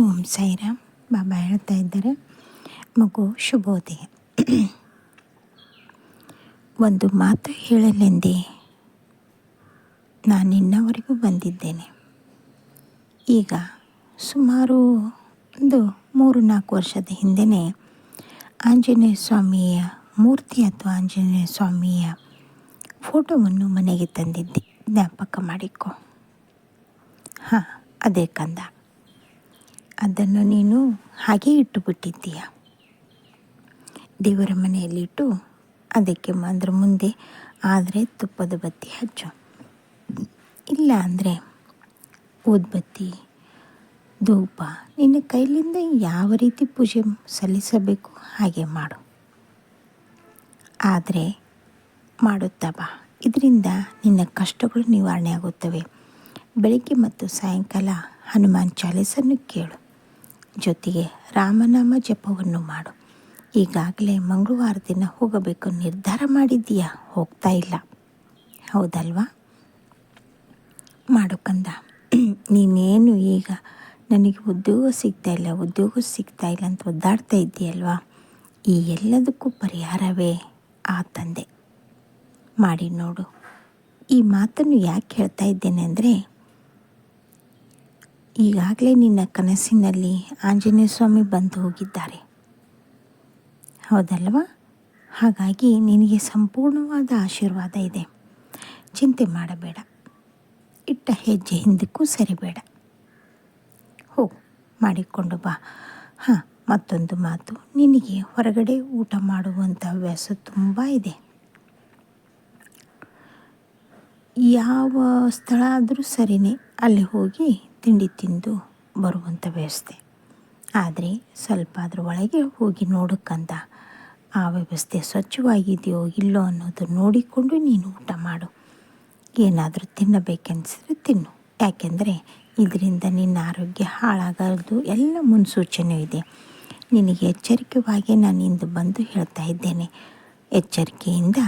ಓಂ ಸಾಯಿರಾಮ್. ಬಾಬಾ ಹೇಳ್ತಾ ಇದ್ದಾರೆ, ಮಗು ಶುಭೋದಯ. ಒಂದು ಮಾತು ಹೇಳಲೆಂದೇ ನಾನು ಇನ್ನವರೆಗೂ ಬಂದಿದ್ದೇನೆ. ಈಗ ಸುಮಾರು ಒಂದು 3-4 ವರ್ಷದ ಹಿಂದೆಯೇ ಆಂಜನೇಯ ಸ್ವಾಮಿಯ ಮೂರ್ತಿ ಅಥವಾ ಆಂಜನೇಯ ಸ್ವಾಮಿಯ ಫೋಟೋವನ್ನು ಮನೆಗೆ ತಂದಿದ್ದೆ. ಜ್ಞಾಪಕ ಮಾಡಿಕೊ. ಹಾಂ, ಅದೇ ಕಂದ. ಅದನ್ನು ನೀನು ಹಾಗೇ ಇಟ್ಟುಬಿಟ್ಟಿದ್ದೀಯ. ದೇವರ ಮನೆಯಲ್ಲಿಟ್ಟು ಅದಕ್ಕೆ ಅದರ ಮುಂದೆ ಆದರೆ ತುಪ್ಪದ ಬತ್ತಿ ಹಚ್ಚು, ಇಲ್ಲ ಅಂದರೆ ಊದ್ಬತ್ತಿ, ಧೂಪ, ನಿನ್ನ ಕೈಲಿಂದ ಯಾವ ರೀತಿ ಪೂಜೆ ಸಲ್ಲಿಸಬೇಕು ಹಾಗೆ ಮಾಡು. ಆದರೆ ಮಾಡುತ್ತಾ ಬಾ. ಇದರಿಂದ ನಿನ್ನ ಕಷ್ಟಗಳು ನಿವಾರಣೆ ಆಗುತ್ತವೆ. ಬೆಳಗ್ಗೆ ಮತ್ತು ಸಾಯಂಕಾಲ ಹನುಮಾನ್ ಚಾಲೀಸನ್ನು ಕೇಳು, ಜೊತೆಗೆ ರಾಮನಾಮ ಜಪವನ್ನು ಮಾಡು. ಈಗಾಗಲೇ ಮಂಗಳವಾರ ದಿನ ಹೋಗಬೇಕು ನಿರ್ಧಾರ ಮಾಡಿದ್ದೀಯಾ? ಹೋಗ್ತಾ ಇಲ್ಲ, ಹೌದಲ್ವಾ? ಮಾಡು ಕಂದ. ನೀನೇನು ಈಗ ನನಗೆ ಉದ್ಯೋಗ ಸಿಗ್ತಾ ಇಲ್ಲ ಅಂತ ಒದ್ದಾಡ್ತಾ ಇದ್ದೀಯಲ್ವಾ? ಈ ಎಲ್ಲದಕ್ಕೂ ಪರಿಹಾರವೇ ಆ ತಂದೆ. ಮಾಡಿ ನೋಡು. ಈ ಮಾತನ್ನು ಯಾಕೆ ಹೇಳ್ತಾ ಇದ್ದೇನೆ ಅಂದರೆ, ಈಗಾಗಲೇ ನಿನ್ನ ಕನಸಿನಲ್ಲಿ ಆಂಜನೇಯ ಸ್ವಾಮಿ ಬಂದು ಹೋಗಿದ್ದಾರೆ, ಹೌದಲ್ವಾ? ಹಾಗಾಗಿ ನಿನಗೆ ಸಂಪೂರ್ಣವಾದ ಆಶೀರ್ವಾದ ಇದೆ. ಚಿಂತೆ ಮಾಡಬೇಡ. ಇಟ್ಟ ಹೆಜ್ಜೆ ಹಿಂದಕ್ಕೂ ಸರಿಬೇಡ. ಹೋಗು, ಮಾಡಿಕೊಂಡು ಬಾ. ಹಾಂ, ಮತ್ತೊಂದು ಮಾತು, ನಿನಗೆ ಹೊರಗಡೆ ಊಟ ಮಾಡುವಂಥ ಹವ್ಯಾಸ ತುಂಬ ಇದೆ. ಯಾವ ಸ್ಥಳ ಆದರೂ ಸರಿಯೇ, ಅಲ್ಲಿ ಹೋಗಿ ತಿಂಡಿ ತಿಂದು ಬರುವಂಥ ವ್ಯವಸ್ಥೆ. ಆದರೆ ಸ್ವಲ್ಪ ಅದರ ಒಳಗೆ ಹೋಗಿ ನೋಡಕ್ಕಂತ ಆ ವ್ಯವಸ್ಥೆ ಸ್ವಚ್ಛವಾಗಿದೆಯೋ ಇಲ್ಲೋ ಅನ್ನೋದು ನೋಡಿಕೊಂಡು ನೀನು ಊಟ ಮಾಡು. ಏನಾದರೂ ತಿನ್ನಬೇಕೆನ್ನಿಸಿದ್ರೆ ತಿನ್ನು. ಯಾಕೆಂದರೆ ಇದರಿಂದ ನಿನ್ನ ಆರೋಗ್ಯ ಹಾಳಾಗೋದು ಎಲ್ಲ ಮುನ್ಸೂಚನೆ ಇದೆ. ನಿನಗೆ ಎಚ್ಚರಿಕೆವಾಗಿ ನಾನು ಇಂದು ಬಂದು ಹೇಳ್ತಾ ಇದ್ದೇನೆ. ಎಚ್ಚರಿಕೆಯಿಂದ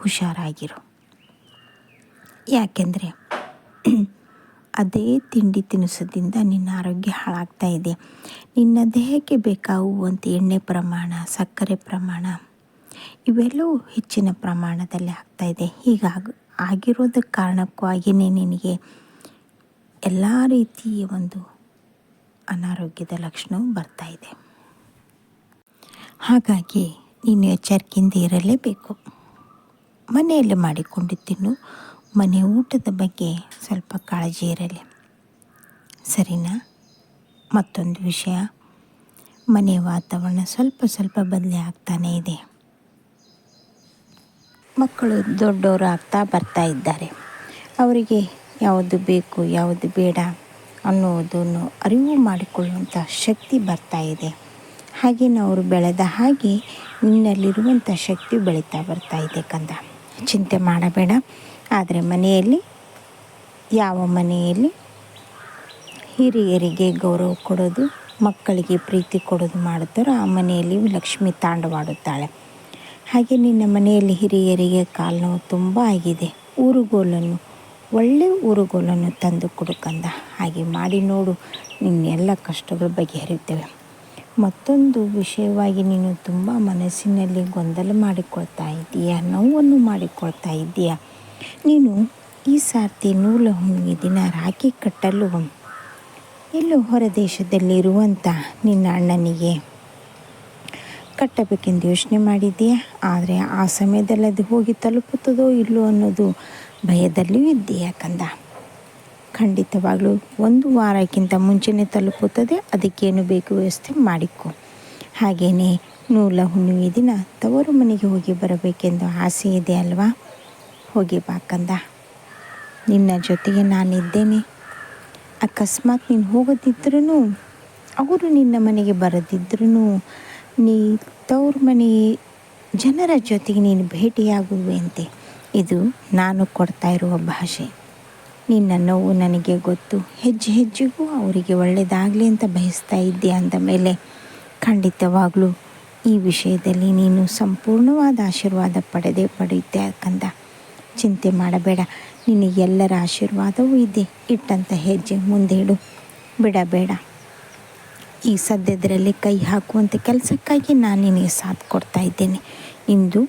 ಹುಷಾರಾಗಿರು. ಯಾಕೆಂದರೆ ಅದೇ ತಿಂಡಿ ತಿನಿಸದಿಂದ ನಿನ್ನ ಆರೋಗ್ಯ ಹಾಳಾಗ್ತಾ ಇದೆ. ನಿನ್ನ ದೇಹಕ್ಕೆ ಬೇಕಾಗುವಂಥ ಎಣ್ಣೆ ಪ್ರಮಾಣ, ಸಕ್ಕರೆ ಪ್ರಮಾಣ ಇವೆಲ್ಲವೂ ಹೆಚ್ಚಿನ ಪ್ರಮಾಣದಲ್ಲಿ ಆಗ್ತಾಯಿದೆ. ಆಗಿರೋದ ಕಾರಣಕ್ಕಾಗಿಯೇ ನಿನಗೆ ಎಲ್ಲ ರೀತಿಯ ಒಂದು ಅನಾರೋಗ್ಯದ ಲಕ್ಷಣವು ಬರ್ತಾಯಿದೆ. ಹಾಗಾಗಿ ನೀನು ಎಚ್ಚರಿಕೆಯಿಂದ ಇರಲೇಬೇಕು. ಮನೆಯಲ್ಲಿ ಮಾಡಿಕೊಂಡು ತಿನ್ನು. ಮನೆ ಊಟದ ಬಗ್ಗೆ ಸ್ವಲ್ಪ ಕಾಳಜಿ ಇರಲಿ, ಸರಿನಾ? ಮತ್ತೊಂದು ವಿಷಯ, ಮನೆಯ ವಾತಾವರಣ ಸ್ವಲ್ಪ ಬದಲಿ ಆಗ್ತಾನೇ ಇದೆ. ಮಕ್ಕಳು ದೊಡ್ಡವರು ಬರ್ತಾ ಇದ್ದಾರೆ. ಅವರಿಗೆ ಯಾವುದು ಬೇಕು ಯಾವುದು ಬೇಡ ಅನ್ನೋದನ್ನು ಅರಿವು ಮಾಡಿಕೊಳ್ಳುವಂಥ ಶಕ್ತಿ ಬರ್ತಾ ಇದೆ. ಹಾಗೆಯೇ ಅವರು ಬೆಳೆದ ಹಾಗೆ ನಿನ್ನಲ್ಲಿರುವಂಥ ಶಕ್ತಿ ಬೆಳೀತಾ ಬರ್ತಾ ಇದೆ ಕಂದ. ಚಿಂತೆ ಮಾಡಬೇಡ. ಆದರೆ ಯಾವ ಮನೆಯಲ್ಲಿ ಹಿರಿಯರಿಗೆ ಗೌರವ ಕೊಡೋದು, ಮಕ್ಕಳಿಗೆ ಪ್ರೀತಿ ಕೊಡೋದು ಮಾಡುತ್ತಾರೋ ಆ ಮನೆಯಲ್ಲಿ ಲಕ್ಷ್ಮಿ ತಾಂಡವಾಡುತ್ತಾಳೆ. ಹಾಗೆ ನಿನ್ನ ಮನೆಯಲ್ಲಿ ಹಿರಿಯರಿಗೆ ಕಾಲು ನೋವು ತುಂಬ ಆಗಿದೆ. ಒಳ್ಳೆಯ ಊರುಗೋಲನ್ನು ತಂದು ಕೊಡುಕಂದ. ಹಾಗೆ ಮಾಡಿ ನೋಡು, ನಿನ್ನ ಎಲ್ಲ ಕಷ್ಟಗಳು ಬಗೆಹರಿಯುತ್ತವೆ. ಮತ್ತೊಂದು ವಿಷಯವಾಗಿ ನೀನು ತುಂಬ ಮನಸ್ಸಿನಲ್ಲಿ ಗೊಂದಲ ಮಾಡಿಕೊಳ್ತಾ ಇದ್ದೀಯಾ, ನೋವನ್ನು ಮಾಡಿಕೊಳ್ತಾ ಇದ್ದೀಯಾ. ನೀನು ಈ ಸಾರ್ತಿ ನೂಲ ಹುಣ್ಣಿಮೆ ದಿನ ರಾಖಿ ಕಟ್ಟಲು ಎಲ್ಲೋ ಹೊರ ದೇಶದಲ್ಲಿರುವಂಥ ನಿನ್ನ ಅಣ್ಣನಿಗೆ ಕಟ್ಟಬೇಕೆಂದು ಯೋಚನೆ ಮಾಡಿದ್ದೀಯಾ. ಆದರೆ ಆ ಸಮಯದಲ್ಲಿ ಅದು ಹೋಗಿ ತಲುಪುತ್ತದೋ ಇಲ್ಲೋ ಅನ್ನೋದು ಭಯದಲ್ಲಿಯೂ ಇದ್ದೀಯಾ ಕಂದ. ಖಂಡಿತವಾಗಲೂ 1 ವಾರಕ್ಕಿಂತ ಮುಂಚೆನೇ ತಲುಪುತ್ತದೆ. ಅದಕ್ಕೇನು ಬೇಕು ವ್ಯವಸ್ಥೆ ಮಾಡಿಕೊ. ಹಾಗೆಯೇ ನೂಲ ಹುಣ್ಣಿಮೆ ದಿನ ತವರು ಮನೆಗೆ ಹೋಗಿ ಬರಬೇಕೆಂದು ಆಸೆ ಇದೆ ಅಲ್ವಾ? ಹೋಗಿ ಬಾ ಕಂದ. ನಿನ್ನ ಜೊತೆಗೆ ನಾನಿದ್ದೇನೆ. ಅಕಸ್ಮಾತ್ ನೀನು ಹೋಗೋದಿದ್ರೂ, ಅವರು ನಿನ್ನ ಮನೆಗೆ ಬರದಿದ್ರೂ, ನೀ ತವ್ರ ಮನೆ ಜನರ ಜೊತೆಗೆ ನೀನು ಭೇಟಿಯಾಗುವಂತೆ ಇದು ನಾನು ಕೊಡ್ತಾ ಇರುವ ಭಾಷೆ. ನಿನ್ನ ನೋವು ನನಗೆ ಗೊತ್ತು. ಹೆಜ್ಜೆಗೂ ಅವರಿಗೆ ಒಳ್ಳೆಯದಾಗಲಿ ಅಂತ ಬಯಸ್ತಾ ಇದ್ದೀಯ ಅಂದ ಮೇಲೆ ಖಂಡಿತವಾಗಲೂ ಈ ವಿಷಯದಲ್ಲಿ ನೀನು ಸಂಪೂರ್ಣವಾದ ಆಶೀರ್ವಾದ ಪಡೆಯುತ್ತೆ ಕಂದ. ಚಿಂತೆ ಮಾಡಬೇಡ. ನಿನಗೆಲ್ಲರ ಆಶೀರ್ವಾದವೂ ಇದೆ. ಇಟ್ಟಂಥ ಹೆಜ್ಜೆ ಮುಂದೆ ಇಡು, ಬಿಡಬೇಡ. ಈ ಸದ್ಯದರಲ್ಲಿ ಕೈ ಹಾಕುವಂಥ ಕೆಲಸಕ್ಕಾಗಿ ನಾನು ನಿನಗೆ ಸಾಥ್ ಕೊಡ್ತಾ ಇದ್ದೇನೆ. ಇಂದು